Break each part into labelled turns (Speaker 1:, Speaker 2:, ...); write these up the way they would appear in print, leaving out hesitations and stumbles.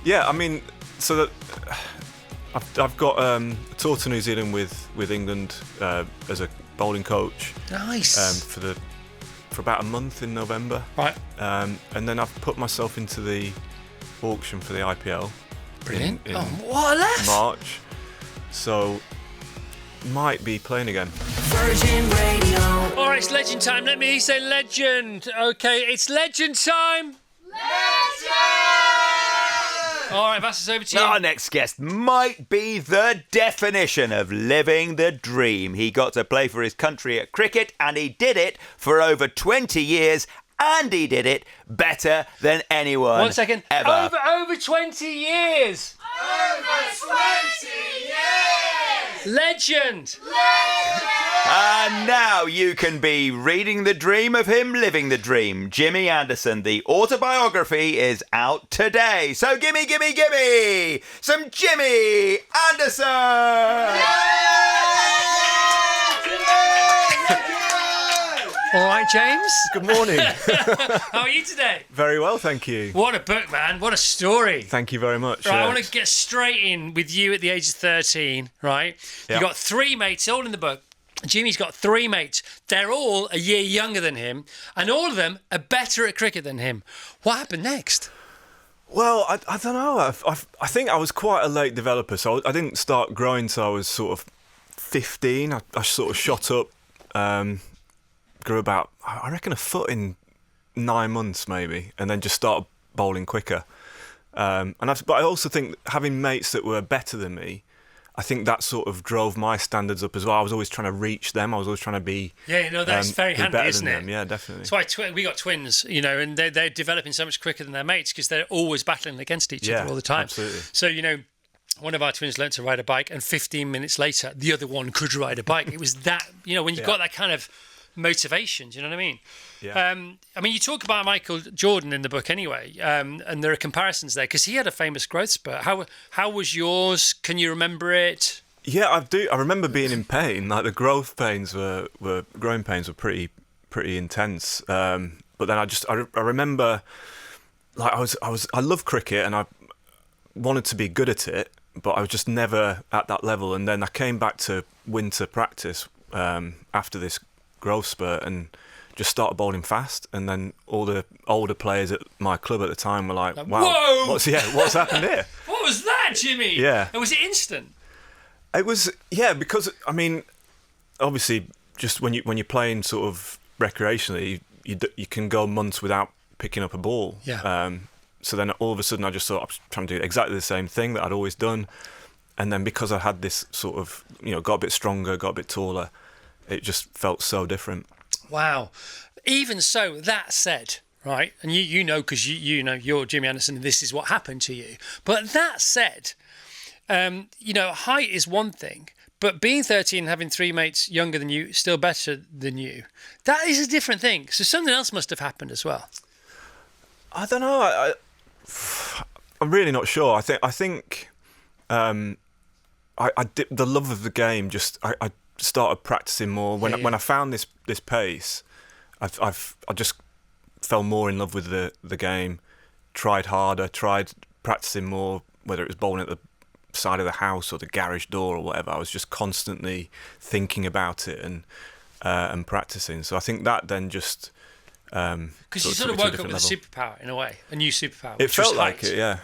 Speaker 1: Yeah, I mean, so that I've got a tour to New Zealand with England as a bowling coach.
Speaker 2: Nice.
Speaker 1: For about a month in November.
Speaker 2: Right.
Speaker 1: And then I've put myself into the auction for the IPL.
Speaker 2: Brilliant.
Speaker 1: In
Speaker 2: what a laugh.
Speaker 1: March. So might be playing again.
Speaker 3: Virgin Radio.
Speaker 2: All right, it's legend time. Let me say legend. Okay, it's legend time.
Speaker 3: Legend!
Speaker 2: All right, Vassos, over to you.
Speaker 4: Our next guest might be the definition of living the dream. He got to play for his country at cricket, and he did it for over 20 years, and he did it better than anyone.
Speaker 2: 1 second.
Speaker 4: Ever.
Speaker 2: Over 20 years.
Speaker 3: Over 20 years!
Speaker 2: Legend.
Speaker 4: And now you can be reading the dream of him living the dream. Jimmy Anderson, the autobiography, is out today. So gimme some Jimmy Anderson!
Speaker 2: All right, James.
Speaker 1: Good morning.
Speaker 2: How are you today?
Speaker 1: Very well, thank you.
Speaker 2: What a book, man. What a story.
Speaker 1: Thank you very much.
Speaker 2: Right, I want to get straight in with you at the age of 13, right?
Speaker 1: Yeah.
Speaker 2: You got 3 mates, all in the book. Jimmy's got 3 mates. They're all a year younger than him, and all of them are better at cricket than him. What happened next?
Speaker 1: Well, I don't know. I think I was quite a late developer, so I didn't start growing till I was sort of 15. I sort of shot up, grew about, I reckon, a foot in 9 months maybe, and then just started bowling quicker. But I also think having mates that were better than me, I think that sort of drove my standards up as well. I was always trying to reach them. I was always trying to be
Speaker 2: that's very
Speaker 1: be
Speaker 2: handy,
Speaker 1: better
Speaker 2: isn't
Speaker 1: than
Speaker 2: it?
Speaker 1: them. Yeah, definitely.
Speaker 2: That's why we got twins, and they're developing so much quicker than their mates because they're always battling against each other all the time.
Speaker 1: Absolutely.
Speaker 2: So, one of our twins learnt to ride a bike, and 15 minutes later, the other one could ride a bike. It was that, when you've got that kind of motivation, do you know what I mean?
Speaker 1: Yeah.
Speaker 2: You talk about Michael Jordan in the book anyway, and there are comparisons there because he had a famous growth spurt. How was yours? Can you remember it?
Speaker 1: Yeah, I do. I remember being in pain. Like the growing pains were pretty intense. But then I remember, like I love cricket and I wanted to be good at it, but I was just never at that level. And then I came back to winter practice after this growth spurt and just started bowling fast. And then all the older players at my club at the time were like, "Wow,
Speaker 2: whoa!
Speaker 1: What's happened here?"
Speaker 2: What was that, Jimmy?
Speaker 1: Yeah.
Speaker 2: And was it instant?
Speaker 1: It was, because obviously, just when you're playing sort of recreationally, you can go months without picking up a ball.
Speaker 2: Yeah.
Speaker 1: So then all of a sudden, I just thought I was trying to do exactly the same thing that I'd always done, and then because I had this sort of, got a bit stronger, got a bit taller, it just felt so different.
Speaker 2: Wow. Even so, that said, right, and you know because you're Jimmy Anderson, and this is what happened to you. But that said. Height is one thing, but being 13 and having 3 mates younger than you, still better than you, that is a different thing. So something else must have happened as well.
Speaker 1: I don't know. I'm really not sure. I think I did the love of the game. I started practicing more when I found this pace. I just fell more in love with the game. Tried harder. Tried practicing more. Whether it was bowling at the side of the house or the garage door or whatever, I was just constantly thinking about it and practicing. So I think that then just
Speaker 2: because you sort of woke up with a superpower in a way, a new superpower.
Speaker 1: It felt like it, yeah.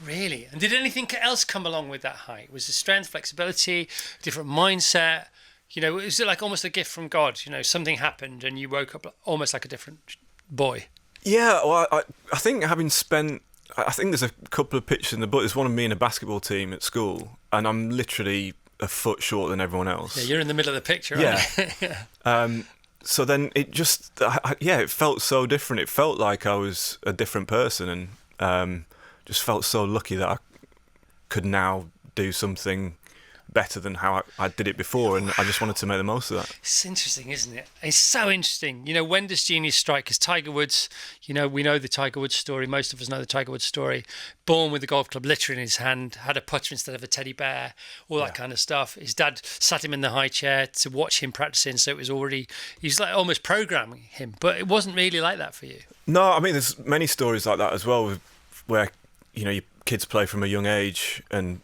Speaker 2: Really? And did anything else come along with that height? Was it strength, flexibility, different mindset? Was it like almost a gift from God? Something happened and you woke up almost like a different boy.
Speaker 1: Yeah, well, I think I think there's a couple of pictures in the book. There's one of me in a basketball team at school, and I'm literally a foot shorter than everyone else.
Speaker 2: Yeah, you're in the middle of the picture, aren't you?
Speaker 1: Yeah. So then it just, it felt so different. It felt like I was a different person, and just felt so lucky that I could now do something better than how I did it before, and I just wanted to make the most of that.
Speaker 2: It's interesting, isn't it? It's so interesting. When does genius strike? Because Tiger Woods, we know the Tiger Woods story. Most of us know the Tiger Woods story. Born with a golf club literally in his hand, had a putter instead of a teddy bear, all that kind of stuff. His dad sat him in the high chair to watch him practicing, so he was like almost programming him. But it wasn't really like that for you.
Speaker 1: No, I mean, there's many stories like that as well, where you kids play from a young age, and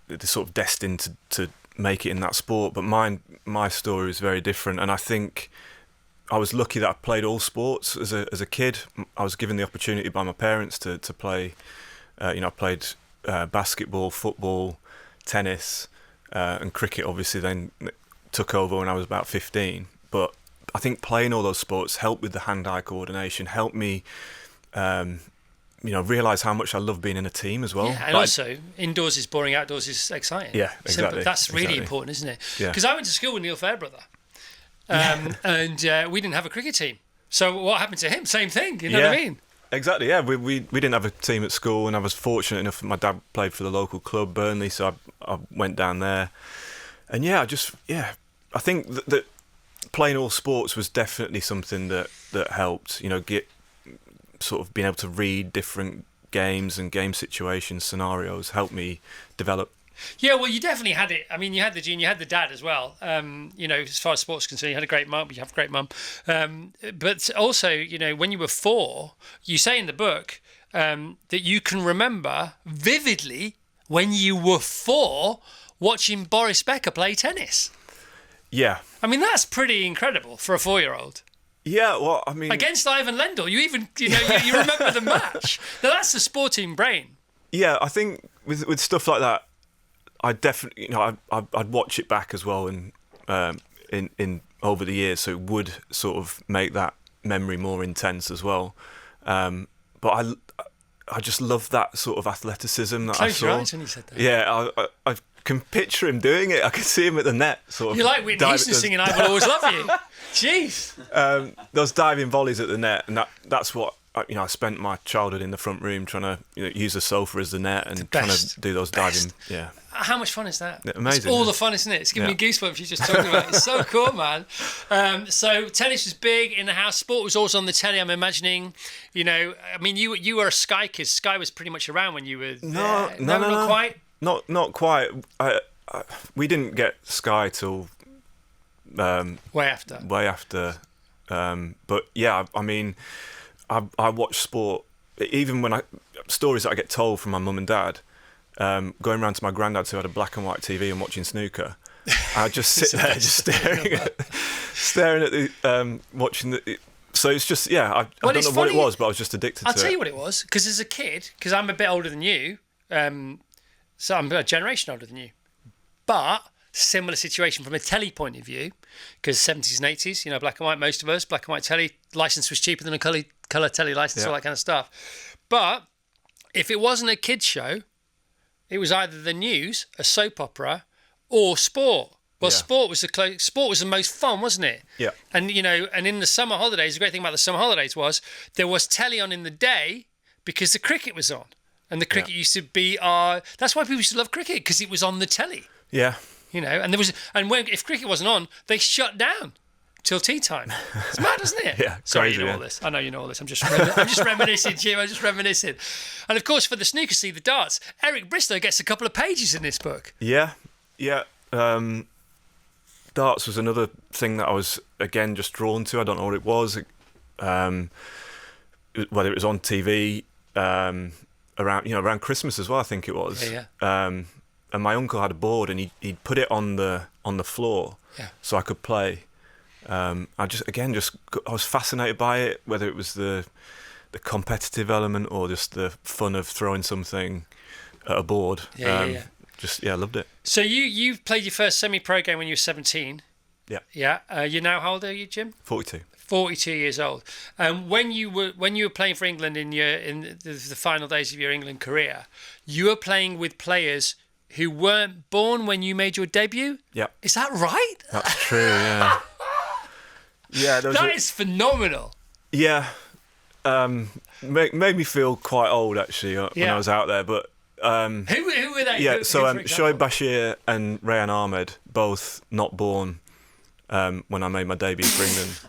Speaker 1: they're sort of destined to make it in that sport. But my story is very different, and I think I was lucky that I played all sports as a kid. I was given the opportunity by my parents to play. I played basketball, football, tennis, and cricket. Obviously, then took over when I was about 15. But I think playing all those sports helped with the hand-eye coordination, helped me, realise how much I love being in a team as well.
Speaker 2: Yeah, and also, indoors is boring, outdoors is exciting.
Speaker 1: Yeah, exactly.
Speaker 2: Simple. That's really
Speaker 1: exactly.
Speaker 2: important, isn't it?
Speaker 1: Yeah.
Speaker 2: Because I went to school with Neil Fairbrother, and we didn't have a cricket team. So what happened to him? Same thing, you know what I mean?
Speaker 1: Exactly, yeah. We didn't have a team at school, and I was fortunate enough that my dad played for the local club, Burnley, so I went down there. And I think that playing all sports was definitely something that helped, get sort of being able to read different games and game situations, scenarios, helped me develop.
Speaker 2: Yeah, well, you definitely had it. I mean, you had the gene, you had the dad as well. As far as sports is concerned, you had a great mum. You have a great mum. But also, when you were 4, you say in the book that you can remember vividly when you were 4 watching Boris Becker play tennis.
Speaker 1: Yeah.
Speaker 2: I mean, that's pretty incredible for a 4-year-old.
Speaker 1: Yeah, well, I mean...
Speaker 2: Against Ivan Lendl, you even, you remember the match. Now, that's the sporting brain.
Speaker 1: Yeah, I think with stuff like that, I definitely, I'd watch it back as well, and in over the years, so it would sort of make that memory more intense as well. But I just love that sort of athleticism that I saw.
Speaker 2: Close your eyes when you said that.
Speaker 1: Yeah, I can picture him doing it. I can see him at the net, sort of.
Speaker 2: You're like Whitney Houston singing "I Will Always Love You." Jeez.
Speaker 1: Those diving volleys at the net, and that's what. I spent my childhood in the front room trying to use the sofa as the net and trying to do those diving. Yeah.
Speaker 2: How much fun is that?
Speaker 1: Yeah, amazing.
Speaker 2: It's all the fun, isn't it? It's giving me goosebumps. You're just talking about it. It's so cool, man. So tennis was big in the house. Sport was also on the telly. I'm imagining. I mean, you were a Sky kid. Sky was pretty much around when you were.
Speaker 1: No,
Speaker 2: not quite.
Speaker 1: Not quite. We didn't get Sky till
Speaker 2: way after.
Speaker 1: But yeah, I mean. I watch sport, even when stories that I get told from my mum and dad, going around to my granddad who had a black and white TV and watching snooker. I just sit there, just staring at the watching the. So it's just I don't know what it was, but I was just addicted to it.
Speaker 2: I'll tell you what it was, because as a kid, because I'm a bit older than you, so I'm a generation older than you, but similar situation from a telly point of view, because 70s and 80s, black and white, most of us, black and white telly, license was cheaper than a colour telly license, all that kind of stuff. But if it wasn't a kids show, it was either the news, a soap opera, or sport. Well, sport was the most fun, wasn't it?
Speaker 1: Yeah.
Speaker 2: And and in the summer holidays, the great thing about the summer holidays was there was telly on in the day because the cricket was on, and the cricket used to be that's why people used to love cricket, because it was on the telly.
Speaker 1: Yeah.
Speaker 2: And if cricket wasn't on, they shut down till tea time. It's mad, isn't it?
Speaker 1: Yeah.
Speaker 2: Sorry,
Speaker 1: crazy,
Speaker 2: you know all this. I know you know all this. I'm just reminiscing, Jim. I'm just reminiscing. And of course, for the snooker the darts, Eric Bristow gets a couple of pages in this book.
Speaker 1: Yeah. Darts was another thing that I was again just drawn to. I don't know what it was. Whether it was on TV around Christmas as well, I think it was.
Speaker 2: Yeah.
Speaker 1: And my uncle had a board, and he'd put it on the floor, so I could play. I was fascinated by it, whether it was the competitive element or just the fun of throwing something at a board. I loved it.
Speaker 2: So you played your first semi-pro game when you were 17.
Speaker 1: Yeah.
Speaker 2: Yeah. You're now, how old are you, Jim?
Speaker 1: 42.
Speaker 2: 42 years old. When you were playing for England in the final days of your England career, you were playing with players who weren't born when you made your debut?
Speaker 1: Yeah.
Speaker 2: Is that right?
Speaker 1: That's true, yeah.
Speaker 2: That is phenomenal.
Speaker 1: Yeah. Made me feel quite old, actually, when I was out there. But
Speaker 2: who were they?
Speaker 1: Yeah, Shoaib Bashir and Rayan Ahmed, both not born when I made my debut for England.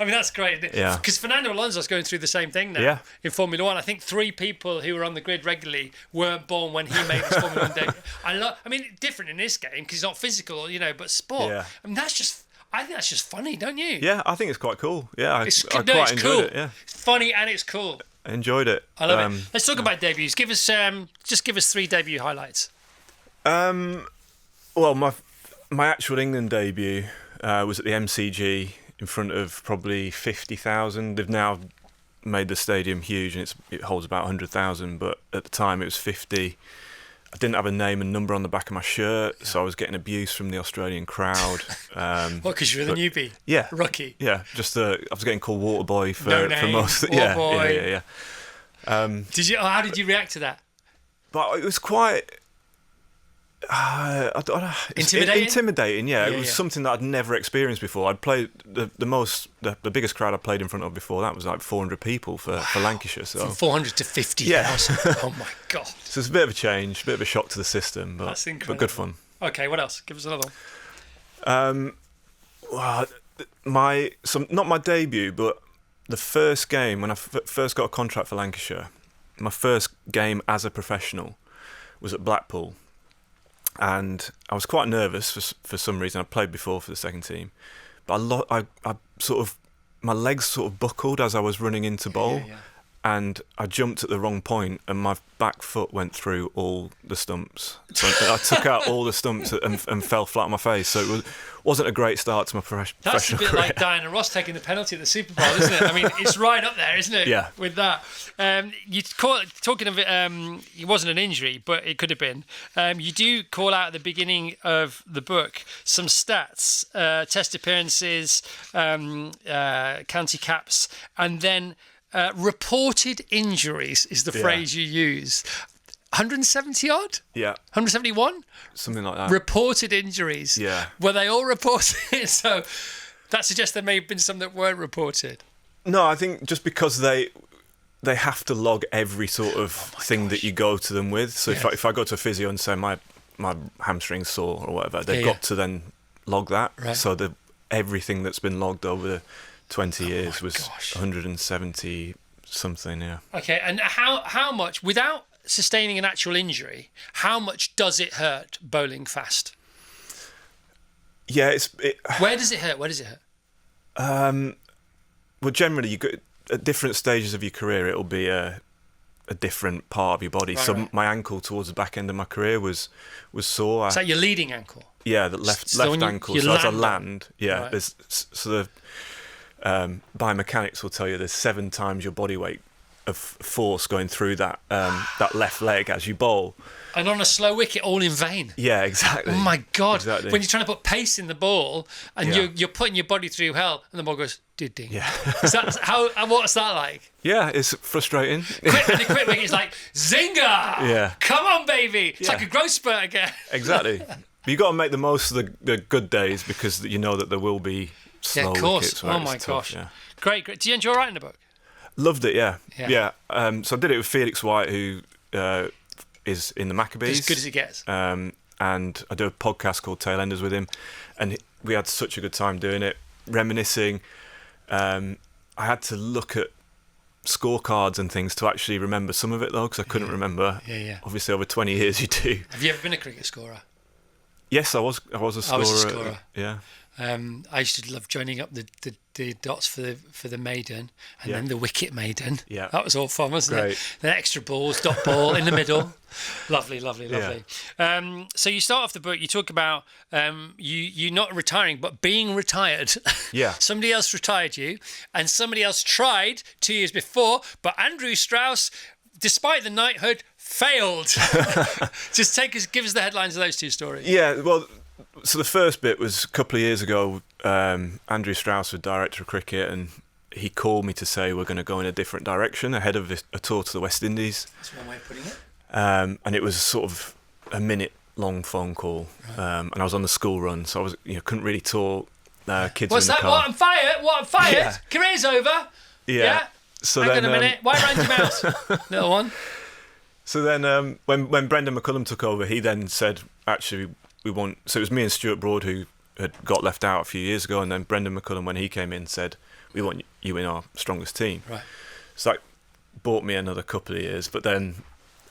Speaker 2: I mean, that's great.
Speaker 1: Yeah.
Speaker 2: Because Fernando Alonso's going through the same thing now in Formula One. I think 3 people who were on the grid regularly weren't born when he made his Formula One debut. I mean, different in this game because it's not physical, but sport.
Speaker 1: Yeah.
Speaker 2: I mean, I think that's just funny, don't you?
Speaker 1: Yeah, I think it's quite cool. Yeah, I
Speaker 2: It's
Speaker 1: quite
Speaker 2: cool.
Speaker 1: enjoyed it. Yeah.
Speaker 2: It's funny and it's cool.
Speaker 1: I enjoyed it.
Speaker 2: I love it. Let's talk about debuts. Give us 3 debut highlights.
Speaker 1: Well, my actual England debut was at the MCG in front of probably 50,000. They've now made the stadium huge and it holds about 100,000, but at the time it was 50. I didn't have a name and number on the back of my shirt, so I was getting abuse from the Australian crowd.
Speaker 2: What, because you were the newbie?
Speaker 1: Yeah.
Speaker 2: Rookie?
Speaker 1: Yeah, just I was getting called Water Boy for
Speaker 2: name,
Speaker 1: most.
Speaker 2: Water Boy.
Speaker 1: Yeah.
Speaker 2: How did you react to that?
Speaker 1: But it was quite... I don't know.
Speaker 2: Intimidating?
Speaker 1: Intimidating, yeah. It was
Speaker 2: yeah.
Speaker 1: something that I'd never experienced before. I'd played the biggest crowd I played in front of before. That was like 400 people for Lancashire. So
Speaker 2: From 400 to 50,000.
Speaker 1: Yeah.
Speaker 2: Oh my god.
Speaker 1: So it's a bit of a change, a bit of a shock to the system, but
Speaker 2: That's incredible.
Speaker 1: but good fun.
Speaker 2: Okay, what else? Give us another one.
Speaker 1: Well, not my debut, but the first game when I first got a contract for Lancashire. My first game as a professional was at Blackpool. And I was quite nervous for some reason. I played before for the second team, but I sort of, my legs sort of buckled as I was running into bowl, and I jumped at the wrong point, and my back foot went through all the stumps. So I took out all the stumps and fell flat on my face. So it wasn't a great start to my professional career.
Speaker 2: That's a bit like Diana Ross taking the penalty at the Super Bowl, isn't it? I mean, it's right up there, isn't it?
Speaker 1: Yeah.
Speaker 2: With that, talking of it, it wasn't an injury, but it could have been. You do call out at the beginning of the book some stats, test appearances, county caps, and then reported injuries is the phrase you use. 170 odd?
Speaker 1: Yeah.
Speaker 2: 171?
Speaker 1: Something like that.
Speaker 2: Reported injuries.
Speaker 1: Yeah.
Speaker 2: Were they all reported? So that suggests there may have been some that weren't reported.
Speaker 1: No, I think just because they have to log every sort of thing that you go to them with. So if I go to a physio and say my hamstring's sore or whatever, they've got to then log that.
Speaker 2: Right.
Speaker 1: So everything that's been logged over the 20 years was
Speaker 2: gosh.
Speaker 1: 170 something, yeah.
Speaker 2: Okay, and how much, without sustaining an actual injury, how much does it hurt bowling fast?
Speaker 1: Yeah,
Speaker 2: Where does it hurt? Where does it hurt?
Speaker 1: well, generally, you go at different stages of your career, it'll be a different part of your body.
Speaker 2: Right,
Speaker 1: so
Speaker 2: right.
Speaker 1: my ankle towards the back end of my career was sore.
Speaker 2: Is that your leading ankle?
Speaker 1: Yeah, the left
Speaker 2: So when
Speaker 1: ankle.
Speaker 2: you
Speaker 1: So as I
Speaker 2: land
Speaker 1: land, yeah,
Speaker 2: Right.
Speaker 1: there's so the biomechanics will tell you there's 7 times your body weight of force going through that left leg as you bowl.
Speaker 2: And on a slow wicket, all in vain.
Speaker 1: Yeah, exactly.
Speaker 2: Oh my God!
Speaker 1: Exactly.
Speaker 2: When you're trying to put pace in the ball and
Speaker 1: Yeah.
Speaker 2: you're putting your body through hell, and the ball goes ding.
Speaker 1: Yeah.
Speaker 2: Is that what's that like?
Speaker 1: Yeah, it's frustrating.
Speaker 2: And the quick wicket is like zinger.
Speaker 1: Yeah.
Speaker 2: Come on, baby. It's
Speaker 1: Yeah.
Speaker 2: like a growth spurt again.
Speaker 1: Exactly. But you got to make the most of the good days because you know that there will be slow
Speaker 2: Yeah, of course.
Speaker 1: wickets where
Speaker 2: Oh
Speaker 1: it's
Speaker 2: my
Speaker 1: tough,
Speaker 2: gosh.
Speaker 1: yeah.
Speaker 2: Great. Do you enjoy writing the book?
Speaker 1: Loved it, yeah.
Speaker 2: Yeah.
Speaker 1: So I did it with Felix White, who is in the Maccabees.
Speaker 2: As good as it gets.
Speaker 1: And I do a podcast called Tailenders with him, and we had such a good time doing it, reminiscing. I had to look at scorecards and things to actually remember some of it, though, because I couldn't remember.
Speaker 2: Yeah.
Speaker 1: Obviously, over 20 years, you do.
Speaker 2: Have you ever been a cricket scorer?
Speaker 1: Yes, I was a scorer.
Speaker 2: I was a scorer.
Speaker 1: Yeah.
Speaker 2: I used to love joining up the dots for the maiden and then the wicket maiden.
Speaker 1: Yeah.
Speaker 2: That was all fun, wasn't
Speaker 1: Great.
Speaker 2: it? The extra balls, dot ball in the middle. Lovely. So you start off the book, you talk about you not retiring, but being retired.
Speaker 1: Yeah.
Speaker 2: Somebody else retired you, and somebody else tried 2 years before, but Andrew Strauss, despite the knighthood, failed. Just give us the headlines of those two stories.
Speaker 1: Yeah, well, so the first bit was a couple of years ago. Andrew Strauss was director of cricket, and he called me to say we're going to go in a different direction ahead of a tour to the West Indies.
Speaker 2: That's one way of putting it.
Speaker 1: And it was sort of a minute-long phone call, and I was on the school run, so I was couldn't really talk. Kids
Speaker 2: What's
Speaker 1: were in
Speaker 2: that?
Speaker 1: the car.
Speaker 2: What? I'm fired.
Speaker 1: Yeah.
Speaker 2: Career's over.
Speaker 1: Yeah. So
Speaker 2: Hang
Speaker 1: then,
Speaker 2: on a minute. Why Randy Mouse? Little one.
Speaker 1: So then, when Brendan McCullum took over, he then said, actually, we want. So it was me and Stuart Broad who had got left out a few years ago, and then Brendan McCullum, when he came in, said, we want you in our strongest team.
Speaker 2: Right.
Speaker 1: So that bought me another couple of years, but then,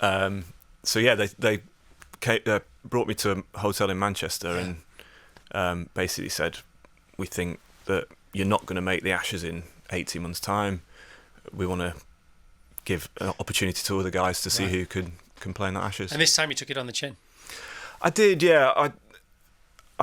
Speaker 1: they brought me to a hotel in Manchester and basically said, we think that you're not going to make the Ashes in 18 months' time. We want to give an opportunity to other guys to see
Speaker 2: Right.
Speaker 1: who can play in that Ashes.
Speaker 2: And this time you took it on the chin.
Speaker 1: I did, yeah.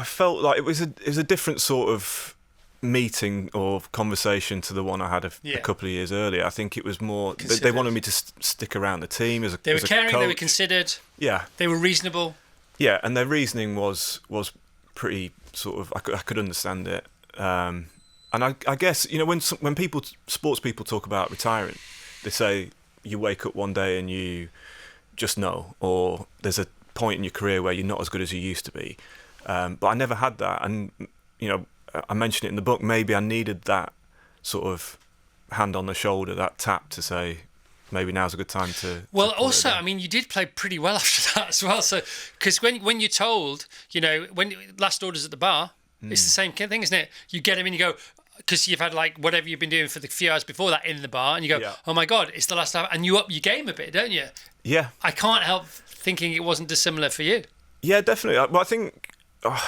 Speaker 1: I felt like it was a different sort of meeting or conversation to the one I had a couple of years earlier. I think it was more they wanted me to stick around the team as a
Speaker 2: They were
Speaker 1: as a
Speaker 2: caring,
Speaker 1: coach.
Speaker 2: they were considered,
Speaker 1: Yeah,
Speaker 2: they were reasonable.
Speaker 1: yeah, and their reasoning was pretty sort of I could understand it. And I guess when sports people talk about retiring, they say you wake up one day and you just know, or there's a point in your career where you're not as good as you used to be. But I never had that, and I mentioned it in the book. Maybe I needed that sort of hand on the shoulder, that tap to say, maybe now's a good time to.
Speaker 2: Well,
Speaker 1: to call it
Speaker 2: also,
Speaker 1: a day.
Speaker 2: I mean, you did play pretty well after that as well. So, because when you're told, when last orders at the bar, it's the same thing, isn't it? You get him and you go, because you've had like whatever you've been doing for the few hours before that in the bar, and you go,
Speaker 1: Yeah.
Speaker 2: oh my God, it's the last time, and you up your game a bit, don't you?
Speaker 1: Yeah,
Speaker 2: I can't help thinking it wasn't dissimilar for you.
Speaker 1: yeah, definitely. Well, I think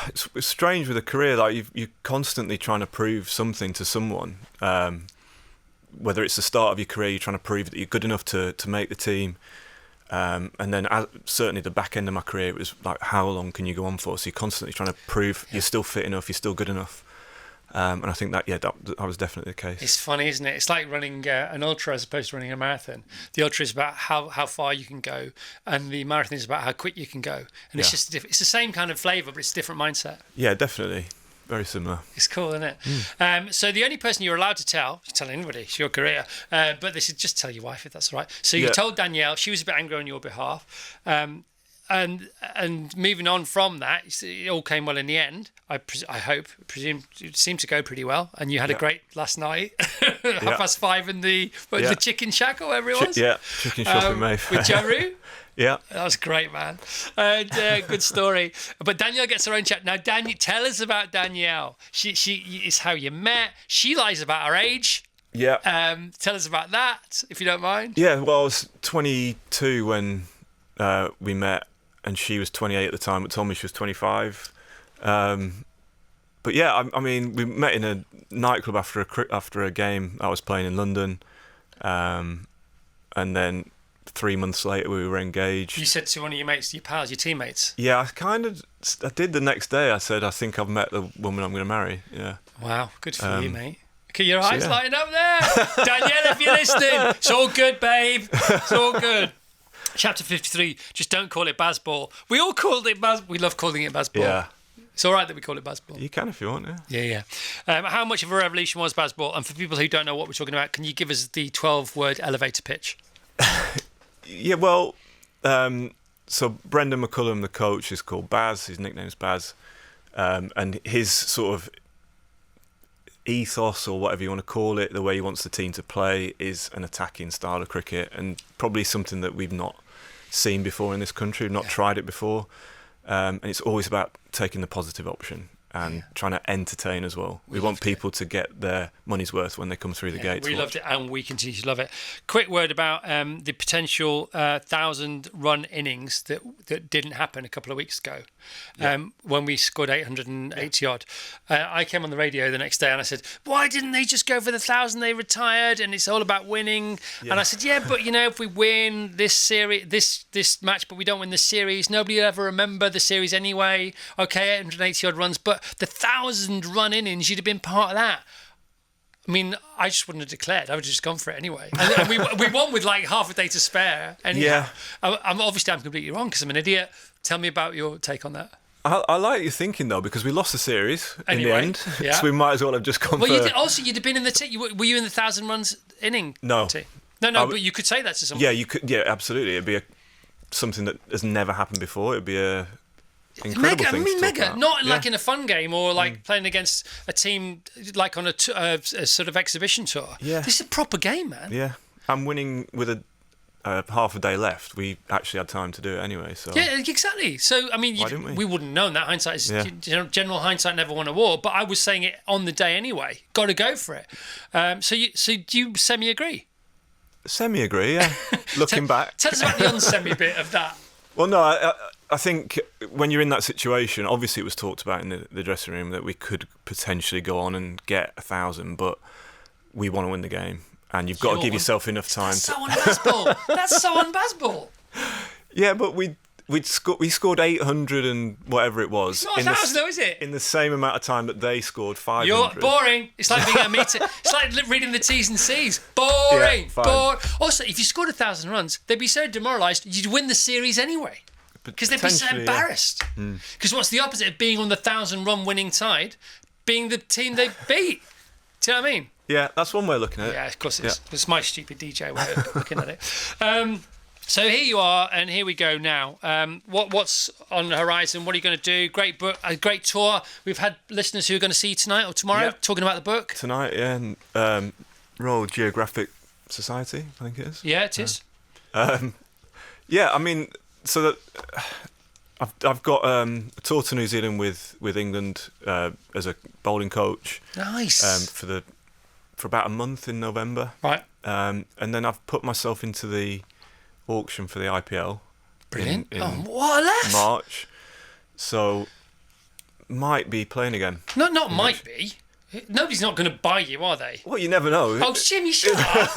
Speaker 1: it's strange with a career like you're constantly trying to prove something to someone. Whether it's the start of your career, you're trying to prove that you're good enough to make the team. And then certainly the back end of my career, it was like, how long can you go on for? So you're constantly trying to prove you're still fit enough, you're still good enough. And I think that was definitely the case.
Speaker 2: It's funny, isn't it? It's like running an ultra as opposed to running a marathon. The ultra is about how far you can go, and the marathon is about how quick you can go. And it's just it's the same kind of flavour, but it's a different mindset.
Speaker 1: Yeah, definitely. Very similar.
Speaker 2: It's cool, isn't it? So the only person you're allowed to tell, you tell anybody, it's your career, but they should just tell your wife if that's all right. So you told Danielle, she was a bit angry on your behalf. And moving on from that, it all came well in the end. I presume it seemed to go pretty well, and you had a great last night, 5:30 in the chicken shack or whatever it was.
Speaker 1: Chicken shop in Mayfair.
Speaker 2: With Jaru.
Speaker 1: Yeah.
Speaker 2: That was great, man. And, good story. But Danielle gets her own chat. Now, tell us about Danielle. She is how you met. She lies about her age.
Speaker 1: Yeah.
Speaker 2: Tell us about that, if you don't mind.
Speaker 1: Yeah, well, I was 22 when we met, and she was 28 at the time, but told me she was 25. But yeah, I mean, we met in a nightclub after a game I was playing in London, and then 3 months later we were engaged.
Speaker 2: You said to one of your mates, your pals, your teammates.
Speaker 1: Yeah, I did the next day. I said, I think I've met the woman I'm going to marry. Yeah.
Speaker 2: Wow, good for you, mate. Okay, your eyes
Speaker 1: yeah.
Speaker 2: lighting up there. Danielle, if you're listening, it's all good, babe. It's all good. Chapter 53, just don't call it Bazball. We all called it Bazball. We love calling it Bazball.
Speaker 1: Yeah.
Speaker 2: It's all right that we call it Bazball.
Speaker 1: You can if you want, yeah.
Speaker 2: Yeah. How much of a revolution was Bazball? And for people who don't know what we're talking about, can you give us the 12-word elevator pitch?
Speaker 1: Yeah, well, so Brendan McCullum, the coach, is called Baz. His nickname's Baz. And his sort of ethos, or whatever you want to call it, the way he wants the team to play, is an attacking style of cricket, and probably something that we've not seen before in this country. We've not tried it before. And it's always about taking the positive option and trying to entertain as well. We want people to get their money's worth when they come through the gate.
Speaker 2: We loved it, and we continue to love it. Quick word about the potential 1,000-run innings that didn't happen a couple of weeks ago, when we scored 880 odd. I came on the radio the next day and I said, "Why didn't they just go for the 1,000? They retired, and it's all about winning." Yeah. And I said, "Yeah, but if we win this series, this match, but we don't win this series, nobody will ever remember the series anyway. Okay, 880 odd runs, but the 1,000-run innings, you'd have been part of that." I mean, I just wouldn't have declared. I would have just gone for it anyway. And we won with like half a day to spare. Anyhow. Yeah. I'm completely wrong because I'm an idiot. Tell me about your take on that.
Speaker 1: I like your thinking, though, because we lost the series in the end. Yeah. So we might as well have just gone for...
Speaker 2: You'd have been in the team. Were you in the 1,000 runs inning team? No, but you could say that to someone.
Speaker 1: Yeah, you could. Yeah, absolutely. It'd be something that has never happened before. It'd be a...
Speaker 2: Mega. Not like in a fun game or like playing against a team like on a sort of exhibition tour. Yeah. This is a proper game, man.
Speaker 1: Yeah. I'm winning with a half a day left. We actually had time to do it anyway. So
Speaker 2: yeah, exactly. So I mean,
Speaker 1: why didn't we?
Speaker 2: We wouldn't know that. Hindsight is general hindsight never won a war. But I was saying it on the day anyway. Got to go for it. So do you semi-agree?
Speaker 1: Semi-agree, yeah. Looking back.
Speaker 2: Tell us about the unsemi bit of that.
Speaker 1: Well, no, I think when you're in that situation, obviously it was talked about in the dressing room that we could potentially go on and get 1,000, but we want to win the game. and you've got to give yourself enough time.
Speaker 2: That's so unbasball. That's so unbasball.
Speaker 1: Yeah, but we scored 800 and whatever it was.
Speaker 2: It's not 1,000 though, is it?
Speaker 1: In the same amount of time that they scored 500.
Speaker 2: You're boring. It's like being a meter. It's like reading the T's and C's. Boring.
Speaker 1: Yeah, fine.
Speaker 2: Also, if you scored 1,000 runs, they'd be so demoralised you'd win the series anyway. Because they'd be so
Speaker 1: Potentially,
Speaker 2: embarrassed. Because what's the opposite of being on the 1,000-run winning side? Being the team they beat. Do you know what I mean?
Speaker 1: Yeah, that's one way of looking at it.
Speaker 2: Yeah, of course it is. It's my stupid DJ way of looking at it. So here you are, and here we go now. What's on the horizon? What are you going to do? Great book, a great tour. We've had listeners who are going to see you tonight or tomorrow talking about the book.
Speaker 1: Tonight, yeah, and Royal Geographic Society, I think it is.
Speaker 2: Yeah, it is.
Speaker 1: Yeah, I mean, so that I've got a tour to New Zealand with England as a bowling coach.
Speaker 2: Nice.
Speaker 1: For about a month in November.
Speaker 2: Right.
Speaker 1: And then I've put myself into the auction for the IPL.
Speaker 2: Brilliant.
Speaker 1: In
Speaker 2: what a laugh.
Speaker 1: March. So might be playing again.
Speaker 2: No, not might be. Nobody's not going to buy you, are they?
Speaker 1: Well, you never know.
Speaker 2: Oh, Jimmy, shut up.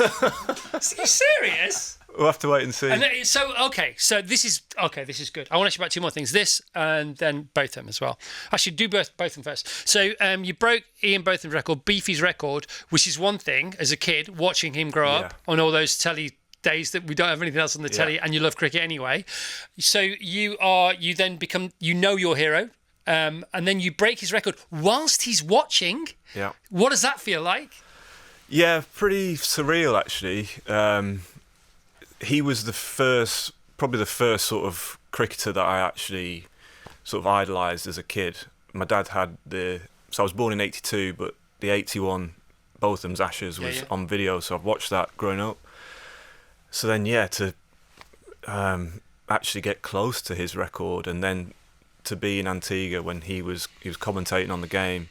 Speaker 2: Are you serious?
Speaker 1: We'll have to wait and see.
Speaker 2: And so this is good. I want to ask you about two more things. This and then Botham as well. Actually, do Botham first. So you broke Ian Botham's record, Beefy's record, which is one thing as a kid watching him grow up on all those telly days that we don't have anything else on the telly, and you love cricket anyway. So you then become your hero, and then you break his record whilst he's watching.
Speaker 1: Yeah.
Speaker 2: What does that feel like?
Speaker 1: Yeah, pretty surreal actually. He was probably the first sort of cricketer that I actually sort of idolised as a kid. My dad had so I was born in 82, but the 81 Botham's Ashes was on video, so I've watched that growing up. So then, to actually get close to his record, and then to be in Antigua when he was commentating on the game,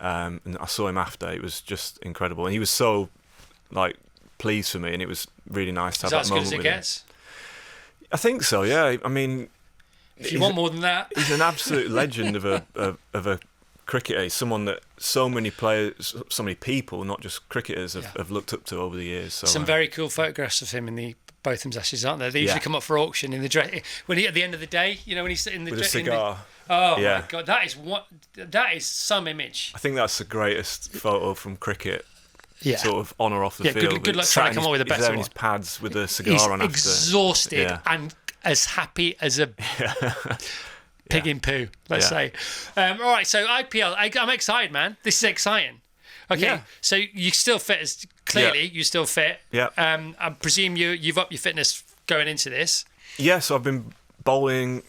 Speaker 1: and I saw him after. It was just incredible, and he was so pleased for me, and it was really nice to have that moment with him.
Speaker 2: Is that as good as it gets?
Speaker 1: I think so. Yeah, I mean,
Speaker 2: if you want more than that,
Speaker 1: he's an absolute legend of a cricketer. He's someone that so many players, so many people, not just cricketers, have looked up to over the years. So,
Speaker 2: some very cool photographs of him in the Botham's Ashes, aren't there? They usually come up for auction in the dress when at the end of the day, when he's sitting in the
Speaker 1: with a cigar.
Speaker 2: My God, that is some image.
Speaker 1: I think that's the greatest photo from cricket.
Speaker 2: Yeah.
Speaker 1: Sort of on or off the field.
Speaker 2: Good luck trying to come up with a better
Speaker 1: one. He's there
Speaker 2: one.
Speaker 1: in his pads with a cigar on after.
Speaker 2: Exhausted and as happy as a pig in poo, let's say. All right, so IPL, I'm excited, man. This is exciting. Okay, so you still fit you're still fit.
Speaker 1: Yeah.
Speaker 2: I presume you've upped your fitness going into this.
Speaker 1: Yeah, so I've been bowling,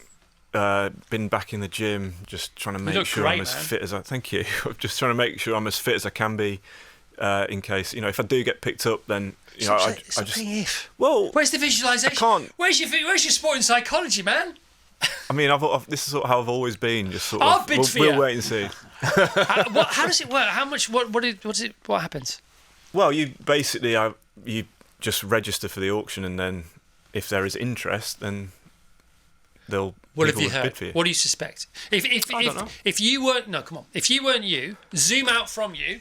Speaker 1: been back in the gym, just trying to make sure I'm as fit as Thank you. I'm just trying to make sure I'm as fit as I can be. In case if I do get picked up, then I just. Well,
Speaker 2: where's the visualization?
Speaker 1: I can't.
Speaker 2: Where's your sporting psychology, man?
Speaker 1: I mean, this is sort of how I've always been. Just sort
Speaker 2: I've
Speaker 1: of.
Speaker 2: been for
Speaker 1: We'll
Speaker 2: you.
Speaker 1: wait and see.
Speaker 2: How does it work? How much? What happens?
Speaker 1: Well, you basically you just register for the auction, and then if there is interest, then they'll.
Speaker 2: What have you heard?
Speaker 1: Bid for you.
Speaker 2: What do you suspect?
Speaker 1: I don't know.
Speaker 2: If you weren't if you weren't you, zoom out from you,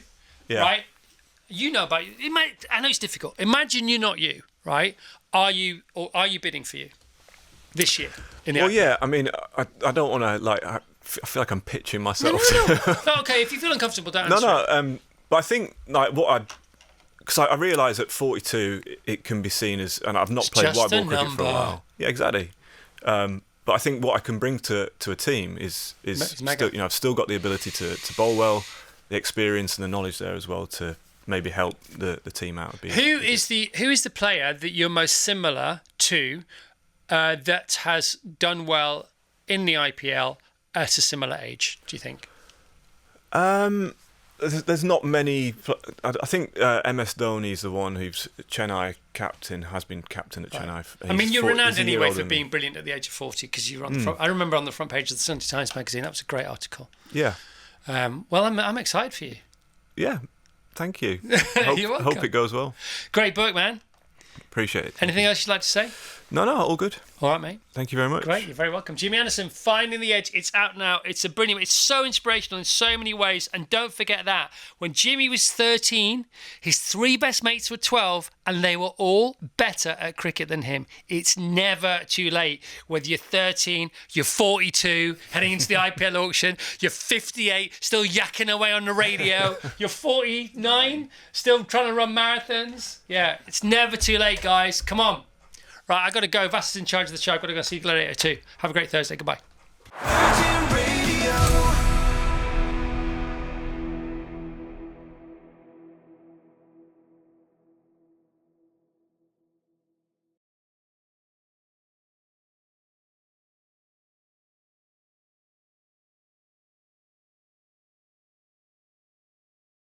Speaker 2: right? You know about you. I know it's difficult. Imagine you're not you, right? Are you bidding for you this year?
Speaker 1: I mean, I don't want to I feel like I'm pitching myself.
Speaker 2: No, okay, if you feel uncomfortable, don't answer.
Speaker 1: No. But I think because I realise at 42 it can be seen as, and I've not played white ball cricket for a while. Yeah, exactly. But I think what I can bring to a team is still, I've still got the ability to bowl well, the experience and the knowledge there as well to maybe help the team out a bit.
Speaker 2: Who is the player that you're most similar to that has done well in the IPL at a similar age, do you think?
Speaker 1: There's not many. I think MS Dhoni is the one who's Chennai captain, has been captain at Chennai.
Speaker 2: I mean, you're renowned anyway for being brilliant at the age of 40 because you were on the front. I remember on the front page of the Sunday Times magazine. That was a great article.
Speaker 1: Yeah.
Speaker 2: Well, I'm excited for you.
Speaker 1: Yeah. Thank you.
Speaker 2: You're welcome.
Speaker 1: Hope it goes well.
Speaker 2: Great book, man.
Speaker 1: Appreciate it.
Speaker 2: Anything else you'd like to say?
Speaker 1: No, all good.
Speaker 2: All right, mate.
Speaker 1: Thank you very much.
Speaker 2: Great, you're very welcome. Jimmy Anderson, Finding the Edge. It's out now. It's a brilliant. It's so inspirational in so many ways. And don't forget that when Jimmy was 13, his 3 best mates were 12, and they were all better at cricket than him. It's never too late. Whether you're 13, you're 42, heading into the IPL auction, you're 58, still yakking away on the radio, you're 49, still trying to run marathons. Yeah, it's never too late, guys. Come on. Right, I got to go. Vass is in charge of the show. I've got to go see Gladiator 2. Have a great Thursday. Goodbye.
Speaker 3: Virgin